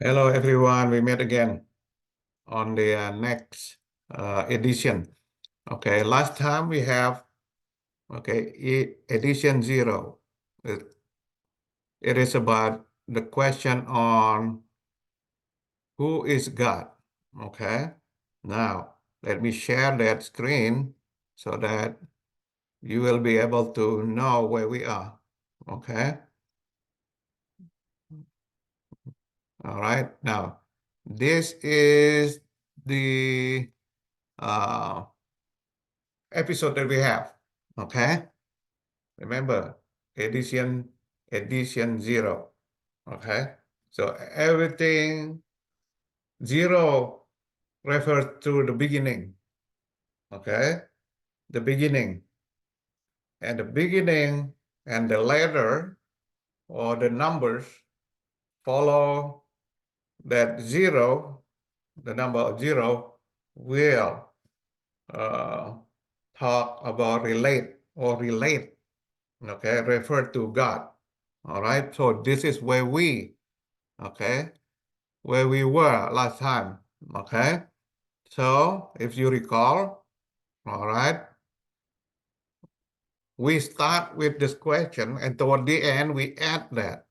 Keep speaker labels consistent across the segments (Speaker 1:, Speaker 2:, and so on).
Speaker 1: Hello, everyone. We met again on the next edition. Okay, last time we have edition 0. It is about the question on who is God. Okay, now let me share that screen so that you will be able to know where we are. Okay, all right. Now, this is the uh, episode that we have. Okay, remember edition 0. Okay, so everything 0 refers to the beginning. Okay, the beginning, and the beginning and the letter or the numbers follow that 0. The number of 0 will uh, talk about relate, okay, refer to God. All right, so this is where we were last time. Okay, so if you recall, all right, we start with this question, and toward the end we add that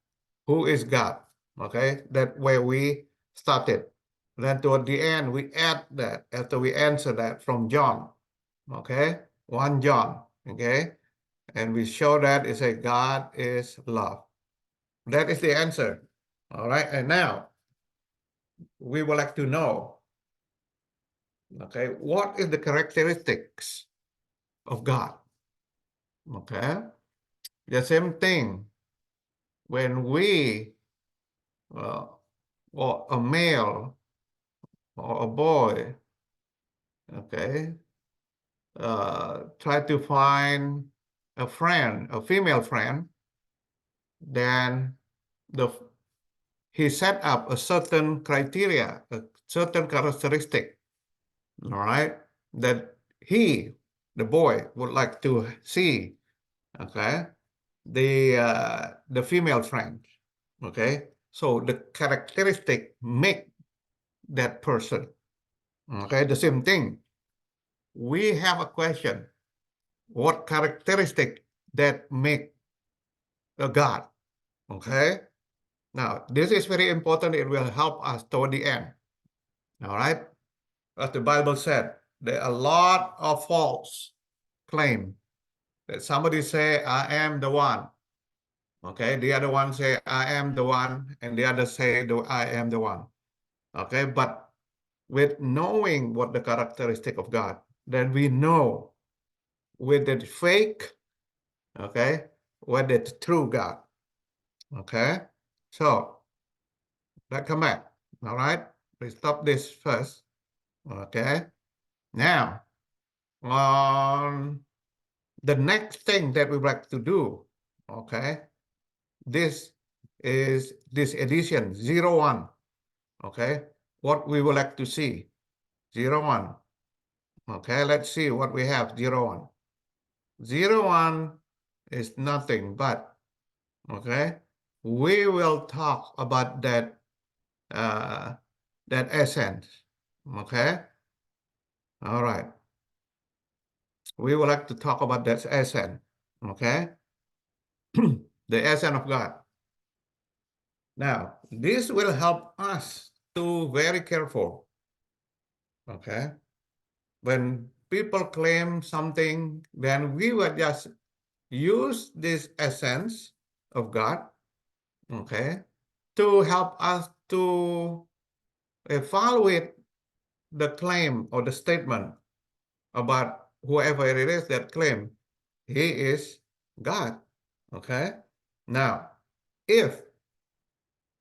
Speaker 1: who is God. Okay, that where we started. Then toward the end we add that after we answer that from John. Okay, 1 John. Okay, and we show that it's a God is love. That is the answer. All right, and now we would like to know, okay, what is the characteristics of God? Okay, the same thing when we or a male or a boy, okay, try to find a friend, a female friend, then he set up a certain criteria, a certain characteristic, all right, that he, the boy, would like to see, okay, the female friend, okay. So the characteristic make that person, okay. The same thing. We have a question: what characteristic that make a God? Okay. Now this is very important. It will help us toward the end. All right. As the Bible said, there are a lot of false claim that somebody say, I am the one. Okay, the other one say, I am the one, and the other say, I am the one. Okay, but with knowing what the characteristic of God, then we know with the fake, okay, what the true God. Okay, so let's come back. All right, we stop this first. Okay, now on the next thing that we like to do, okay, this is this edition 01. Okay, what we would like to see 01. Okay, let's see what we have 01. 01 is nothing but, okay, we will talk about that that essence. Okay, all right, we would like to talk about that essence. Okay, the essence of God. Now this will help us to very careful. Okay, when people claim something, then we will just use this essence of God, okay, to help us to evaluate the claim or the statement about whoever it is that claim he is God. Okay, now if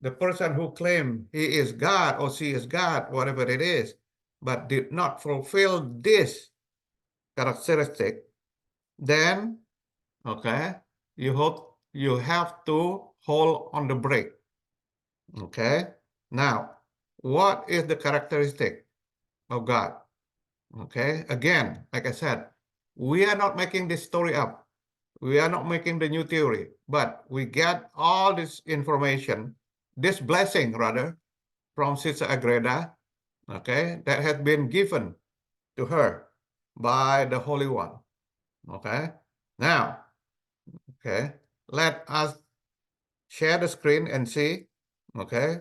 Speaker 1: the person who claimed he is God or she is God, whatever it is, but did not fulfill this characteristic, then okay, you have to hold on the brake. Okay, now what is the characteristic of God? Okay, again, like I said, we are not making this story up. We are not making the new theory, but we get all this information, this blessing rather, from Sister Agreda, okay, that has been given to her by the Holy One. Okay, now, okay, let us share the screen and see, okay,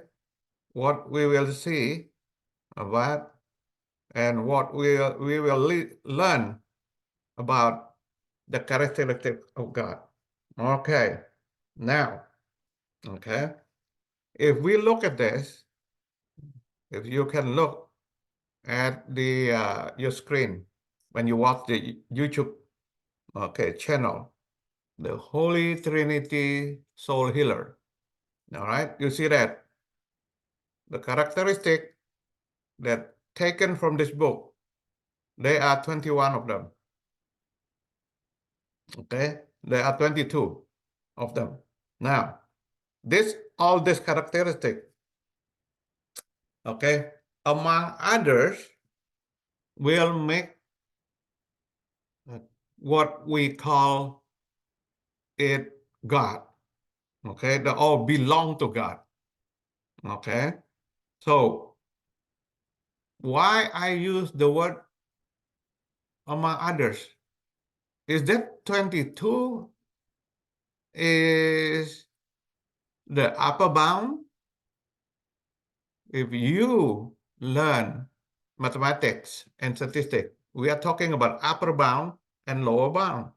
Speaker 1: what we will see about and what we will learn about the characteristics of God. Okay, now, okay, if we look at this, if you can look at the your screen when you watch the YouTube channel, the Holy Trinity Soul Healer. All right, you see that the characteristic that taken from this book, there are 21 of them. Okay, there are 22 of them. Now, all this characteristic, okay, among others, will make what we call it God. Okay, they all belong to God. Okay, so why I use the word among others is that 22 is the upper bound. If you learn mathematics and statistics, we are talking about upper bound and lower bound.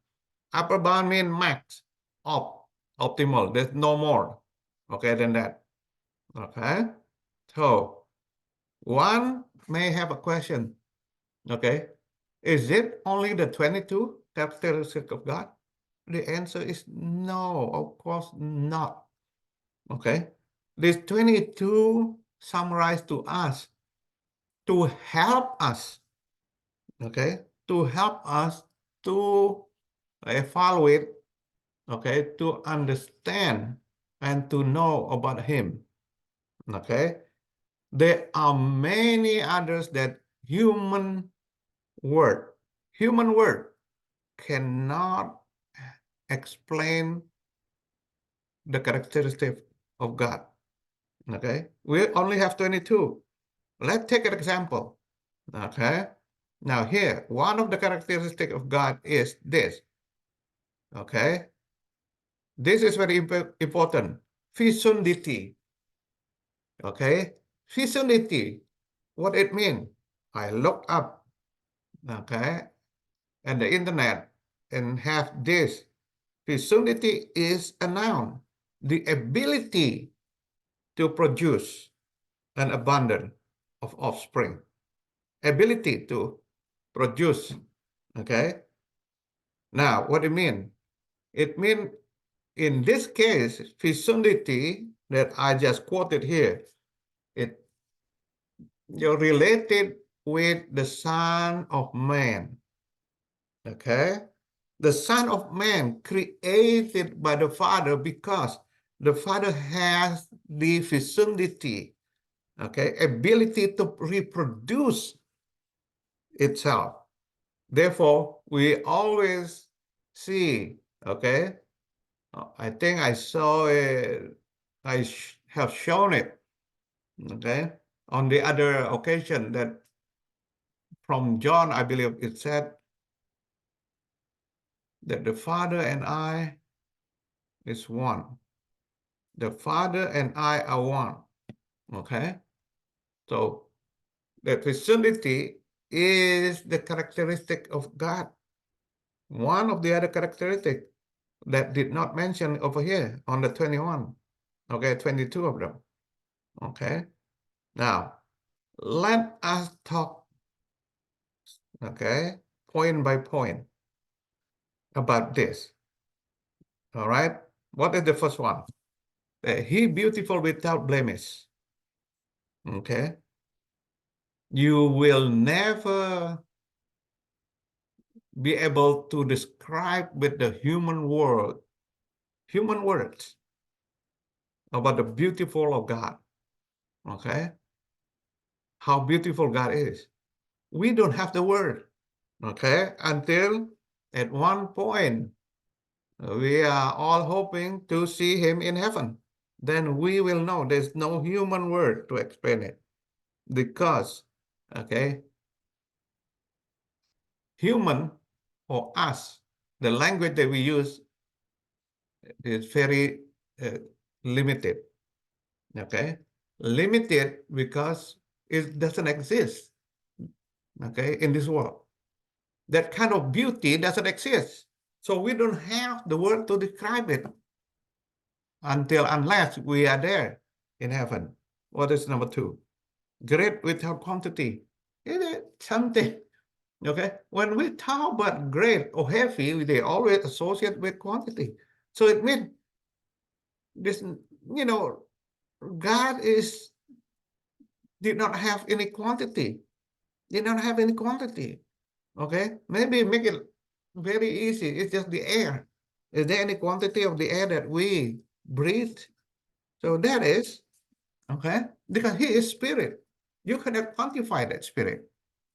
Speaker 1: Upper bound means max, optimal. There's no more, okay, than that. Okay, so one may have a question. Okay, is it only the 22 characteristics of God? The answer is no, of course not. Okay, these 22 summarize to us to help us, okay, to help us to evaluate, okay, to understand and to know about Him. Okay, there are many others that human word cannot explain the characteristic of God. Okay, we only have 22. Let's take an example. Okay, now here, one of the characteristics of God is this. Okay, this is very important. Fecundity. Okay, fecundity. What it means? I look up, okay, and the internet and have this. Fecundity is a noun, the ability to produce an abundance of offspring. Ability to produce, okay? Now, what do you mean? It means in this case, fecundity that I just quoted here, you're related with the Son of Man, okay? The Son of Man created by the Father because the Father has the fecundity, okay, ability to reproduce itself. Therefore, we always see, okay, I think I saw it, I have shown it, okay, on the other occasion that from John, I believe it said that the Father and I is one. The Father and I are one, okay? So the fecundity is the characteristic of God. One of the other characteristics that did not mention over here on the 21, okay, 22 of them, okay? Now, let us talk, okay, point by point about this, all right? What is the first one? He beautiful without blemish, okay? You will never be able to describe with the human words about the beautiful of God, okay? How beautiful God is. We don't have the word, okay? Until at one point, we are all hoping to see Him in heaven, then we will know there's no human word to explain it. Because, okay, human or us, the language that we use is very limited, okay? Limited because it doesn't exist, okay, in this world. That kind of beauty doesn't exist. So we don't have the word to describe it unless we are there in heaven. What is number two? Great without quantity. It is something, okay? When we talk about great or heavy, they always associate with quantity. So it means this, God did not have any quantity. Did not have any quantity. Okay? Maybe make it very easy. It's just the air. Is there any quantity of the air that we breathe? So that is, okay? Because he is spirit. You cannot quantify that spirit.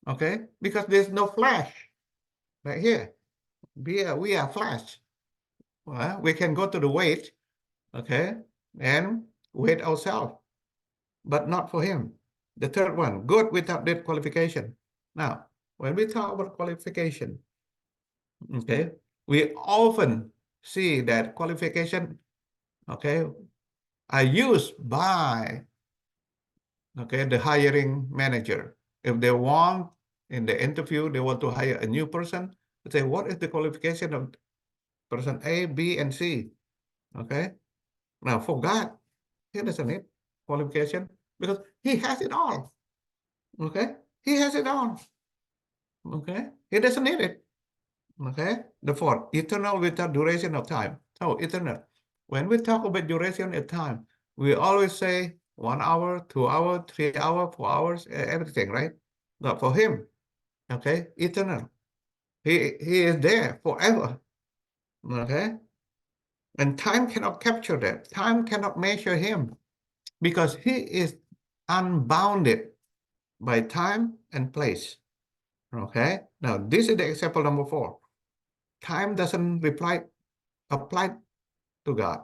Speaker 1: Okay? Because there's no flesh right here. We are flesh. Well, we can go to the weight, okay, and weight ourselves, but not for him. The third one, good without that qualification. Now, when we talk about qualification, okay, we often see that qualification, okay, are used by, okay, the hiring manager. If they want, in the interview, they want to hire a new person, they say, what is the qualification of person A, B, and C? Okay. Now, for God, he doesn't need qualification because he has it all. Okay. He has it all. Okay. He doesn't need it. Okay. The fourth, eternal without duration of time. So, eternal. When we talk about duration of time, we always say 1 hour, 2 hours, 3 hours, 4 hours, everything, right? But for him, okay, eternal. He is there forever. Okay. And time cannot capture that. Time cannot measure him because he is unbounded by time and place. Okay. Now, this is the example number 4. Time doesn't apply to God.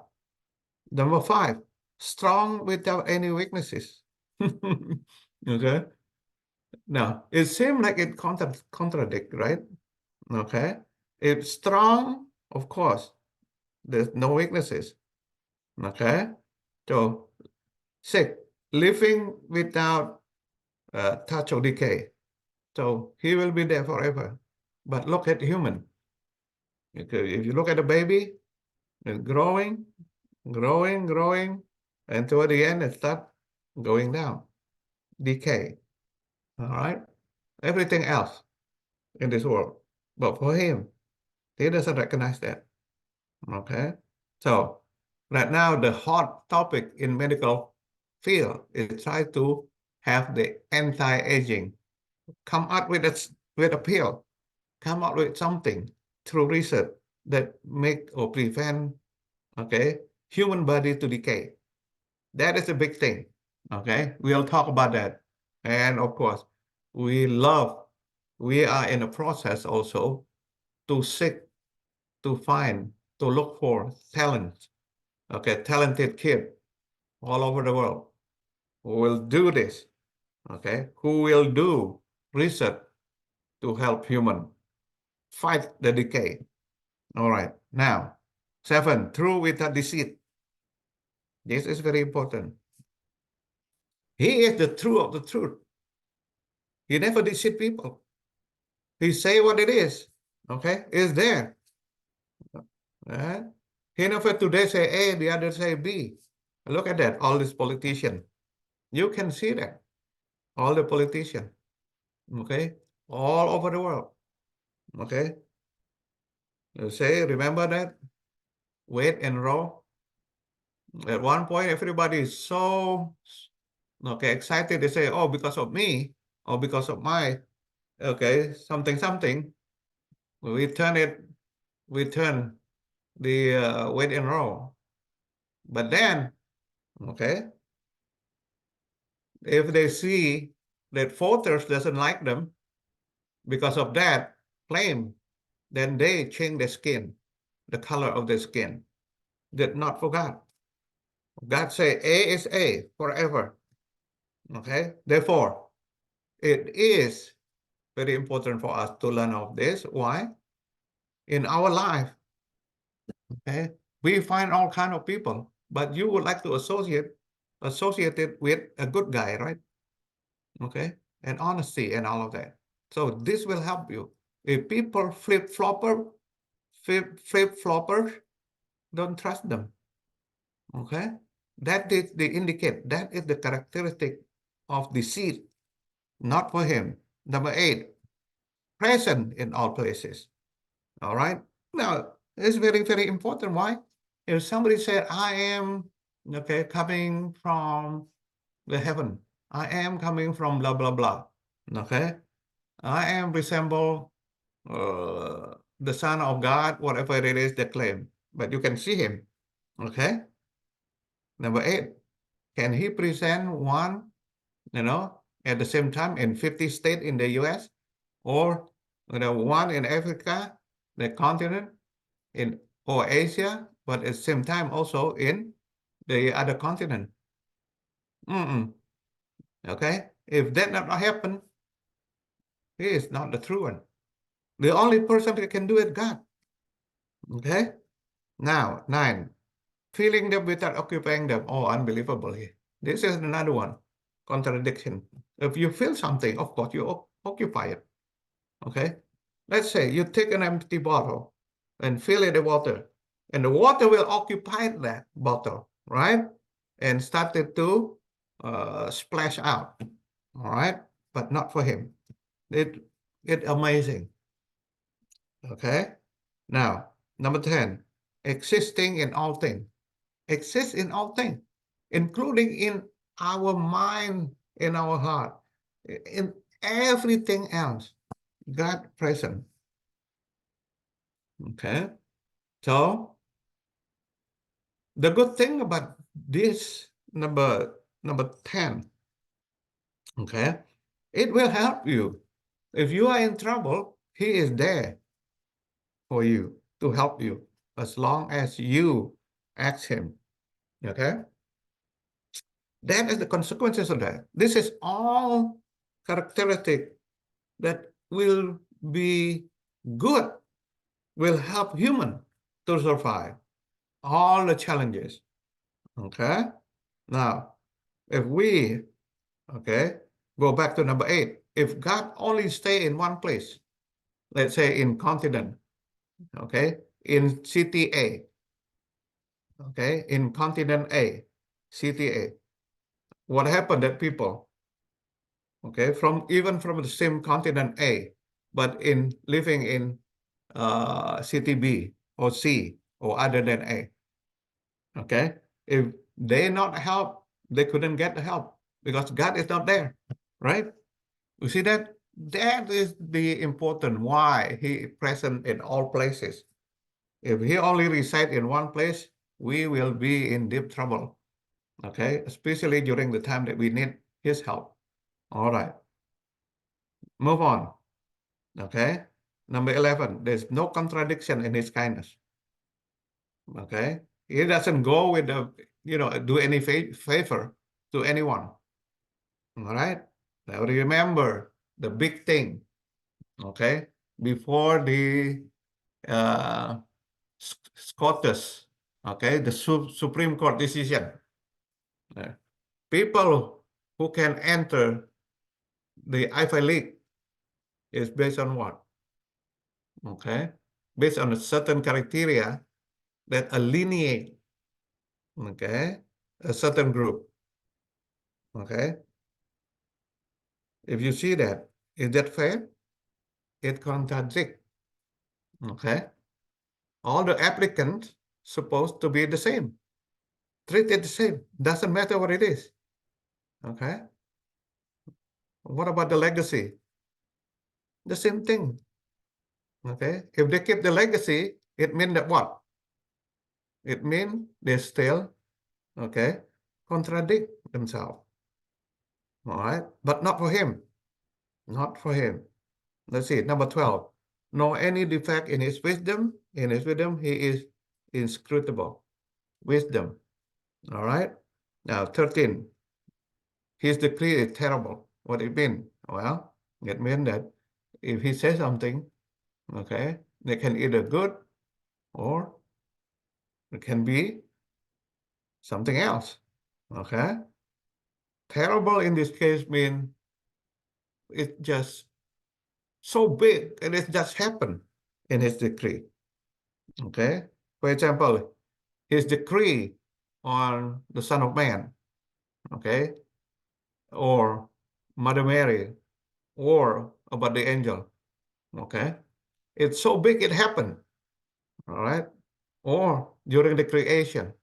Speaker 1: Number 5, strong without any weaknesses. Okay. Now, it seems like it contradicts, right? Okay. It's strong, of course, there's no weaknesses. Okay. So, 6, living without touch or decay. So he will be there forever. But look at human. If you look at a baby, it's growing, growing, growing, and toward the end, it starts going down, decay. All right? Everything else in this world. But for him, he doesn't recognize that. Okay? So right now, the hot topic in medical field is try to have the anti-aging. Come out with a pill. Come out with something through research that make or prevent, okay, human body to decay. That is a big thing. Okay, we'll talk about that. And of course, we are in a process also to seek, to find, to look for talent. Okay, talented kid all over the world who will do this. Okay, who will do research to help human fight the decay. All right. Now, 7, true without deceit. This is very important. He is the truth of the truth. He never deceive people. He say what it is. Okay? It's there. Right? He never today say A, the other say B. Look at that, all these politicians. You can see that. All the politicians. Okay? All over the world. Okay? You say, remember that? Wait and roll. At one point, everybody is so excited. They say, oh, because of me, or because of my, something, we turn the weight and roll. But then, okay, if they see that voters doesn't like them because of that claim, then they change the skin, the color of the skin. Did not forget. God say A is A forever. Okay, therefore, it is very important for us to learn of this. Why? In our life, okay, we find all kind of people, but you would like to associate it with a good guy, right? Okay, and honesty and all of that. So this will help you. If people flip-floppers, don't trust them. Okay, that is the indicate that is the characteristic of deceit, not for him. Number 8, present in all places. All right. Now, it's very, very important. Why? If somebody said, I am, okay, coming from the heaven, I am coming from blah, blah, blah, okay, I am resemble the Son of God, whatever it is they claim, but you can see him, okay? Number 8, can he present one, at the same time in 50 states in the US, or one in Africa, the continent, in or Asia, but at the same time also in the other continent? Okay, if that not happen, he is not the true one. The only person that can do it, God. Okay. Now 9, filling them without occupying them. Oh, unbelievable here. This is another one contradiction. If you feel something, of course you occupy it. Okay. Let's say you take an empty bottle and fill it with water, and the water will occupy that bottle, right? And started to splash out. All right, but not for him. It's amazing. Okay. Now, number 10, existing in all things. Exist in all things, including in our mind, in our heart, in everything else. God present. Okay. So the good thing about this number 10, okay, it will help you. If you are in trouble, he is there for you to help you as long as you ask him. Okay? That is the consequences of that. This is all characteristic that will be good, will help human to survive all the challenges. Okay? Now, if we, okay, go back to number 8, if God only stay in one place, let's say in continent, okay, in city A, okay, in continent A, city A, what happened that people, okay, even from the same continent A, but in living in city B or C or other than A, okay, if they not help, they couldn't get the help because God is not there, right? You see that? That is the important why he is present in all places. If he only reside in one place, we will be in deep trouble, okay? Especially during the time that we need his help. All right, move on, okay? Number 11, there's no contradiction in his kindness, okay? He doesn't go with the, do any favor to anyone, all right? Now remember the big thing, okay? Before the uh, SCOTUS, okay, the Supreme Court decision, people who can enter the Ivy League is based on what? Okay, based on a certain criteria that alienate, okay, a certain group. Okay, if you see that, is that fair? It contradicts. Okay, all the applicants supposed to be the same, treated the same. Doesn't matter what it is. Okay, what about the legacy? The same thing. Okay, if they keep the legacy, it means that what? It means they still, okay, contradict themselves. All right, but not for him. Not for him. Let's see, number 12. Nor any defect in his wisdom. In his wisdom, he is inscrutable. Wisdom. All right. Now, 13. His decree is terrible. What it mean? Well, it means that if he says something, okay, they can either good or it can be something else. Okay. Terrible in this case means it's just so big and it just happened in his decree. Okay. For example, his decree on the Son of Man, okay, or Mother Mary, or about the angel, okay. It's so big it happened, all right, or during the creation,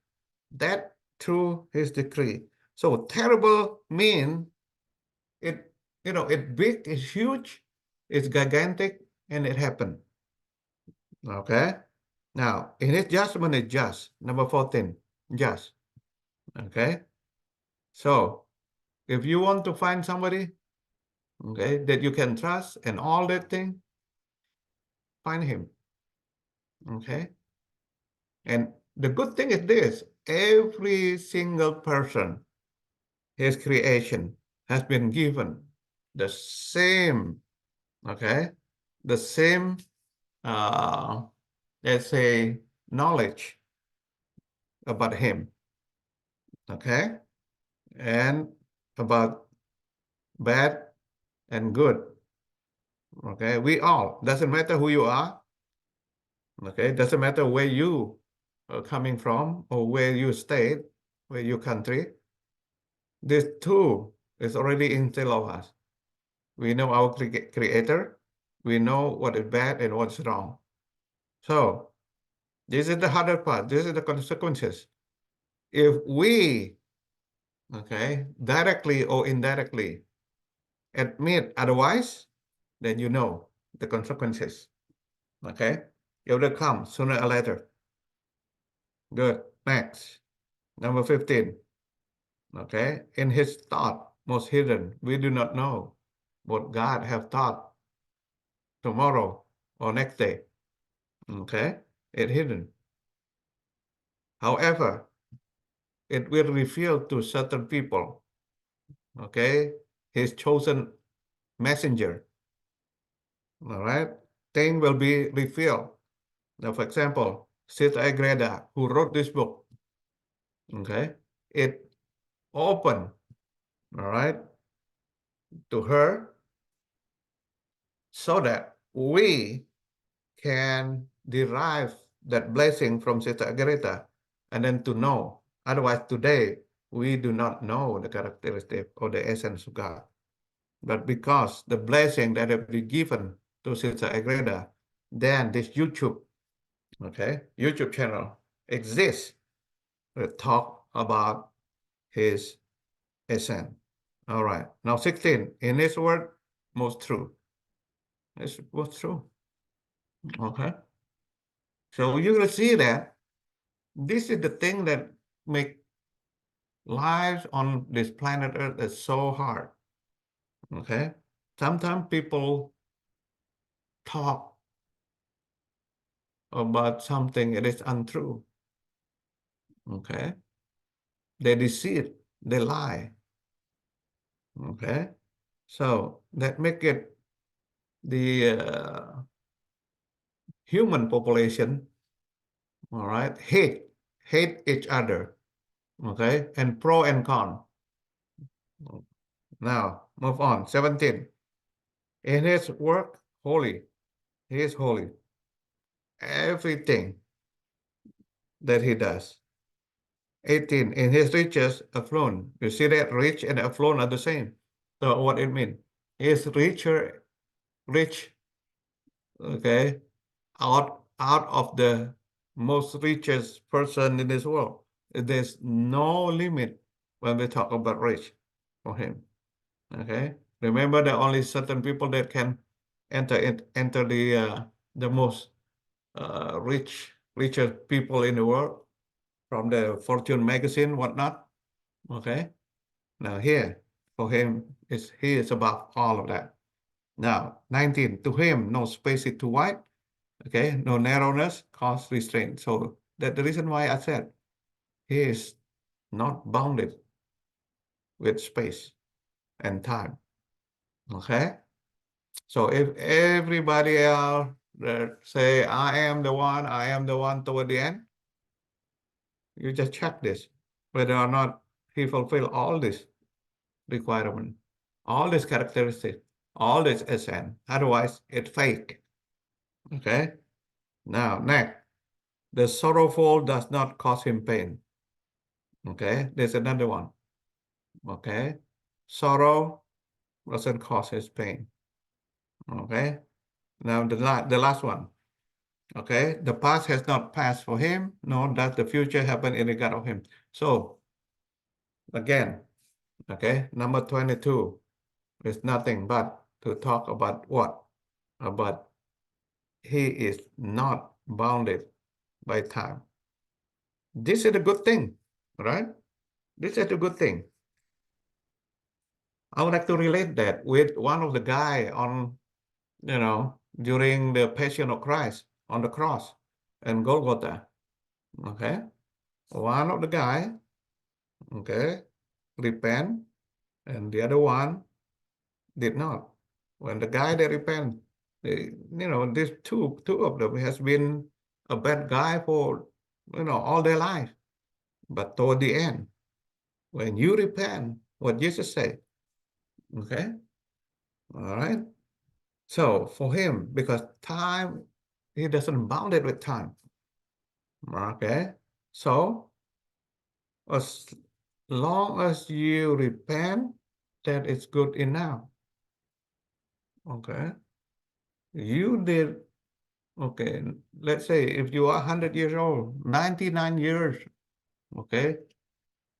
Speaker 1: that through his decree. So terrible mean it, it's big, it's huge, it's gigantic, and it happened, okay. Now, in his judgment is just, number 14, just, okay. So if you want to find somebody, okay, that you can trust and all that thing, find him, okay. And the good thing is this: every single person, his creation, has been given the same, okay, the same, uh, let's say, knowledge about him, okay, and about bad and good, okay. We all, doesn't matter who you are, okay, doesn't matter where you are coming from or where you stayed, where your country. This too is already inside of us. We know our creator. We know what is bad and what's wrong. So this is the harder part. This is the consequences. If we, okay, directly or indirectly admit otherwise, then you know the consequences. Okay, it will come sooner or later. Good. Next, number 15. Okay, in his thought most hidden, we do not know what God have thought tomorrow or next day. Okay, it's hidden. However, it will reveal to certain people, okay, his chosen messenger. All right, thing will be revealed. Now, for example, Sister Agreda, who wrote this book, okay, it opened, all right, to her so that we can derive that blessing from Sister Agarita and then to know. Otherwise, today, we do not know the characteristic or the essence of God. But because the blessing that have been given to Sister Agreda, then this YouTube, okay, YouTube channel exists to talk about his essence. All right. Now 16, in his word, most true. This was true. Okay. So you're gonna see that this is the thing that make lives on this planet Earth is so hard. Okay. Sometimes people talk about something that is untrue. Okay. They deceive, they lie. Okay. So that make it the human population, all right, hate each other. Okay. And pro and con. Now move on. 17. In his work, holy. He is holy. Everything that he does. 18. In his riches, affluent. You see that rich and affluent are the same. So what it means? He is richer, rich, okay, out of the most richest person in this world. There's no limit when we talk about rich for him. Okay. Remember that only certain people that can enter the most richest people in the world from the Fortune magazine, whatnot. Okay. Now here for him is he is above all of that. Now 19, to him no space is too wide. Okay, no narrowness cause restraint. So that the reason why I said he is not bounded with space and time. Okay? So if everybody else say, I am the one toward the end, you just check this, whether or not he fulfill all this requirement, all these characteristics, all this SN. Otherwise, it's fake. Okay? Now, next, the sorrowful does not cause him pain. Okay? There's another one. Okay? Sorrow doesn't cause his pain. Okay? Now, the last one. Okay? The past has not passed for him, nor does the future happen in regard of him. So, again, okay, number 22 is nothing but to talk about what? About he is not bounded by time. This is a good thing, right? This is a good thing. I would like to relate that with one of the guy on, during the Passion of Christ on the cross and Golgotha. Okay, one of the guy, okay, repent, and the other one did not. When the guy that repent, these two of them has been a bad guy for all their life. But toward the end, when you repent, what Jesus said, okay, all right. So for him, because time, he doesn't bound it with time. Okay, so as long as you repent, that is good enough. Okay, you did. Okay, let's say if you are 100 years old, 99 years, okay,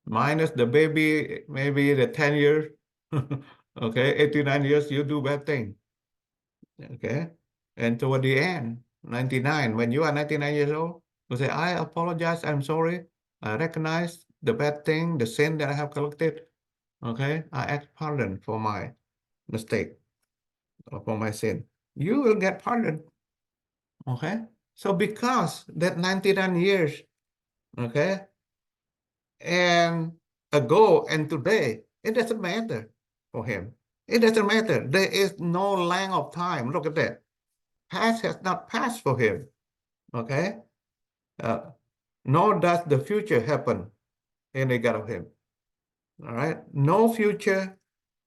Speaker 1: minus the baby, maybe the 10 years, okay, 89 years, you do bad thing, okay, and toward the end, 99, when you are 99 years old, you say, I apologize, I'm sorry, I recognize the bad thing, the sin that I have collected, okay, I ask pardon for my mistake or for my sin. You will get pardon, okay? So because that 99 years, okay, and ago and today, it doesn't matter for him. It doesn't matter. There is no length of time. Look at that. Past has not passed for him, okay? Uh, Nor does the future happen in regard of him, all right? No future,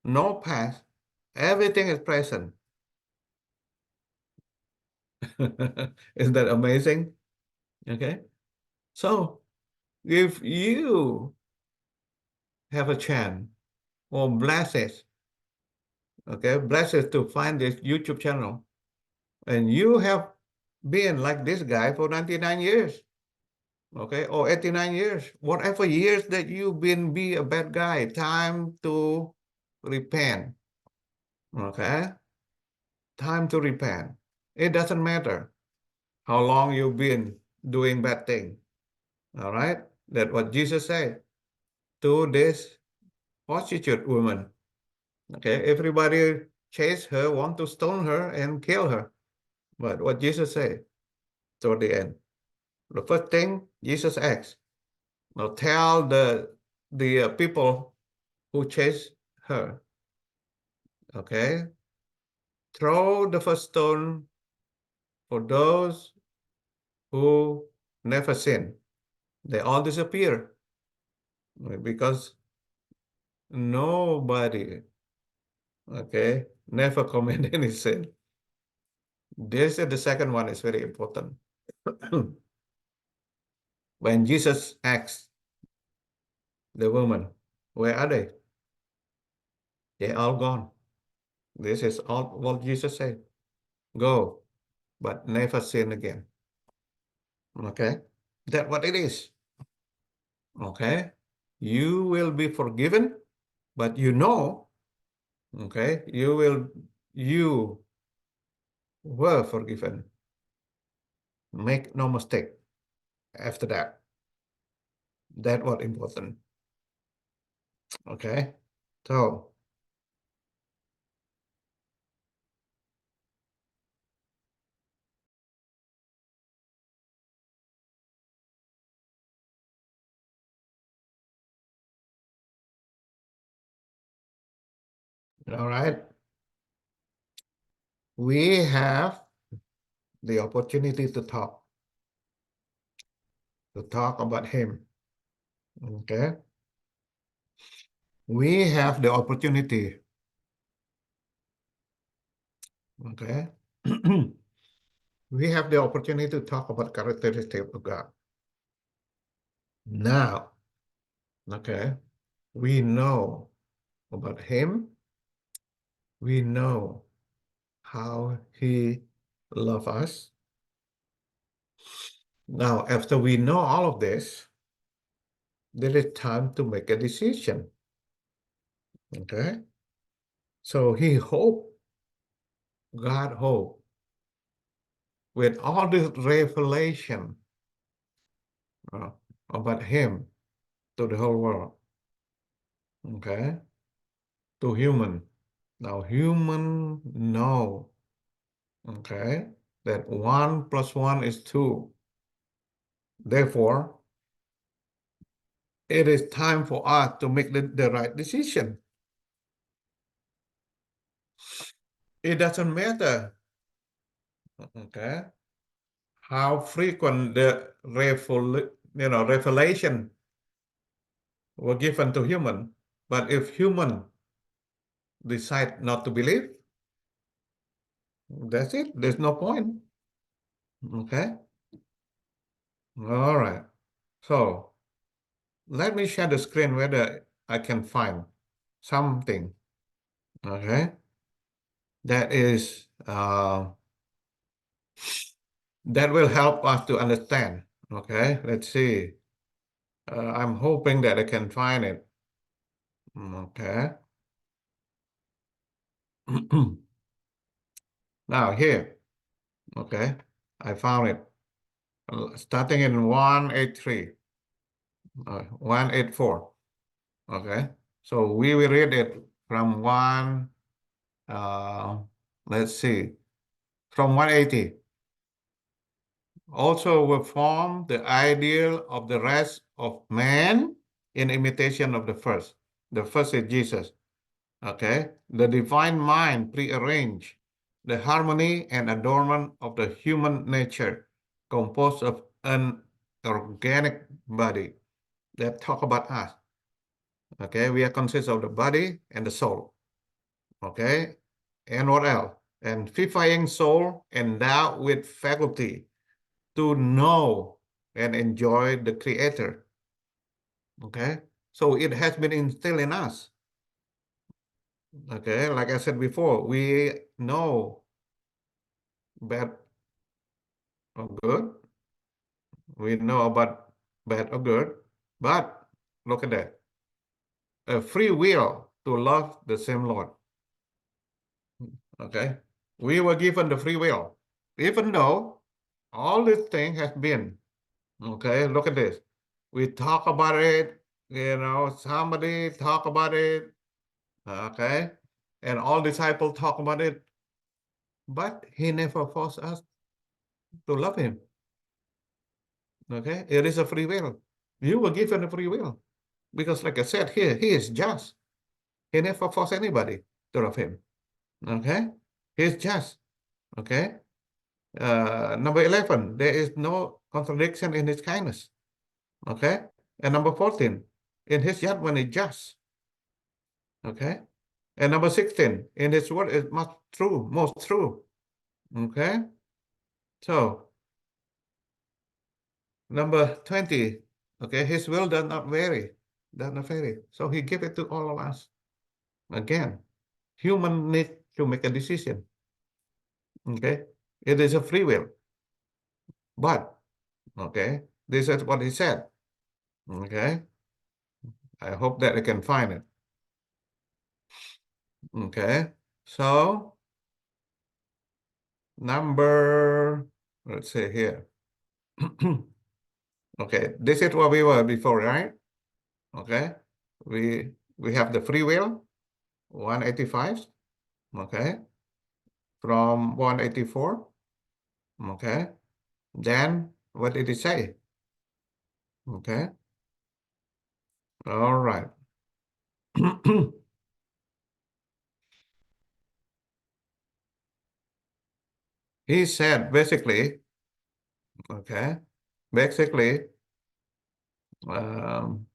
Speaker 1: no past. Everything is present. Isn't that amazing? Okay. So if you have a chance or blessed, okay, blessed to find this YouTube channel, and you have been like this guy for 99 years, okay, or 89 years, whatever years that you've been be a bad guy, time to repent, okay, time to repent. It doesn't matter how long you've been doing bad thing, all right? That's what Jesus said to this prostitute woman. Okay, everybody chase her, want to stone her and kill her. But what Jesus said toward the end, the first thing Jesus asked, now tell the people who chase her, okay, throw the first stone for those who never sin. They all disappear because nobody, okay, never commit any sin. This is the second one is very important. When Jesus asked the woman, where are they? They're all gone. This is all what Jesus said. Go, but never sin again. Okay? That's what it is. Okay? You will be forgiven, but okay, you were forgiven. Make no mistake after that. That was important. Okay? So All right. We have the opportunity to talk about him. Okay. We have the opportunity. Okay. We have the opportunity to talk about characteristics of God. Now, okay, we know about him. We know how he loves us. Now, after we know all of this, there is time to make a decision. Okay. So God hoped with all this revelation uh, about him to the whole world. Okay. To human. Now human know, okay, that 1 plus 1 is 2. Therefore, it is time for us to make the right decision. It doesn't matter, okay, how frequent the revelation were given to human, but if human decide not to believe, that's it. There's no point. Okay. All right. So let me share the screen whether I can find something. Okay. That is that will help us to understand. Okay. Let's see. I'm hoping that I can find it. Okay. Now here. Okay. I found it. Starting in 183. 184. Okay. So we will read it from uh, let's see, from 180. Also will form the ideal of the rest of man in imitation of the first. The first is Jesus. Okay. The divine mind prearranged the harmony and adornment of the human nature composed of an organic body that talk about us. Okay, we are conscious of the body and the soul. Okay, and what else? And vivifying soul endowed with faculty to know and enjoy the Creator. Okay, so it has been instilled in us. Okay, like I said before, we know bad or good. We know about bad or good, but look at that. A free will to love the same Lord. Okay, we were given the free will, even though all this thing has been, okay, look at this. We talk about it, somebody talk about it, okay, and all disciples talk about it, but he never forced us to love him. Okay, it is a free will. You were given a free will because, like I said here, he is just. He never forced anybody to love him. Okay, he's just. Okay, number 11, there is no contradiction in his kindness. Okay, and number 14, in his judgment is just. Okay, and number 16, in his word is most true. Okay, so number 20, okay, his will does not vary, so he gave it to all of us. Again, human need to make a decision. Okay, it is a free will, but okay, this is what he said. Okay, I hope that I can find it. Okay, so let's say here. Okay, this is what we were before, right? Okay, we have the free will, 185. Okay, from 184. Okay, then what did it say? Okay, all right. He said basically, okay, basically, um,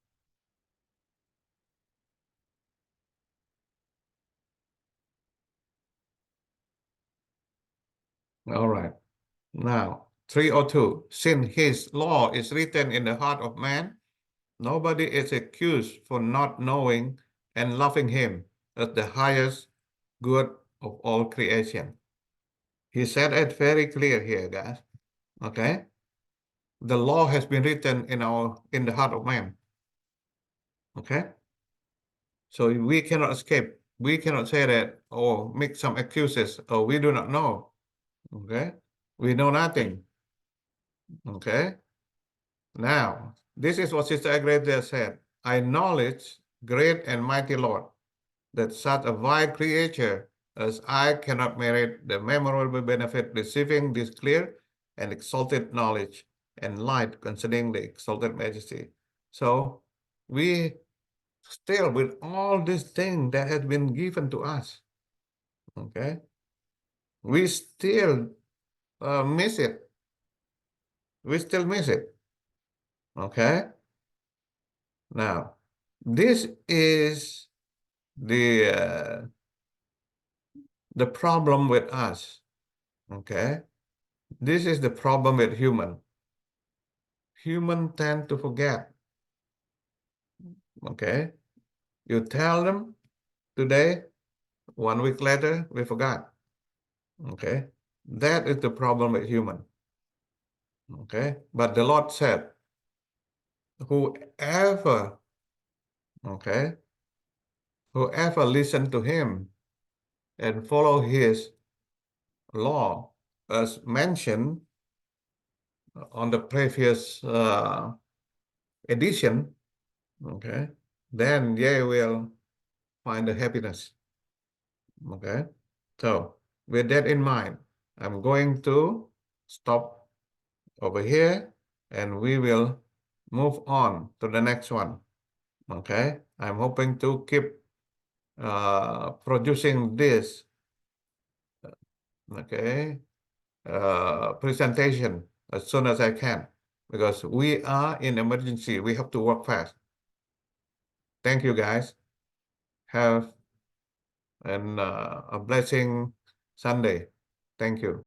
Speaker 1: all right. Now, 302, since his law is written in the heart of man, nobody is accused for not knowing and loving him as the highest good of all creation. He said it very clear here, guys. Okay? The law has been written in the heart of man. Okay? So we cannot escape. We cannot say that or make some excuses. Oh, we do not know. Okay? We know nothing. Okay? Now, this is what Sister Agreda said. I acknowledge, great and mighty Lord, that such a vile creature as I cannot merit the memorable benefit receiving this clear and exalted knowledge and light concerning the exalted majesty. So we still, with all these things that has been given to us, okay, we still miss it. We still miss it. Okay. Now, this is the problem with us. Okay. This is the problem with human. Human tend to forget. Okay. You tell them today, 1 week later, we forgot. Okay. That is the problem with human. Okay. But the Lord said, whoever, okay, whoever listen to him and follow his law, as mentioned on the previous edition, okay, then they will find the happiness. Okay. So with that in mind, I'm going to stop over here and we will move on to the next one. Okay. I'm hoping to keep producing this, okay, presentation as soon as I can, because we are in emergency. We have to work fast. Thank you, guys. Have a blessing Sunday. Thank you.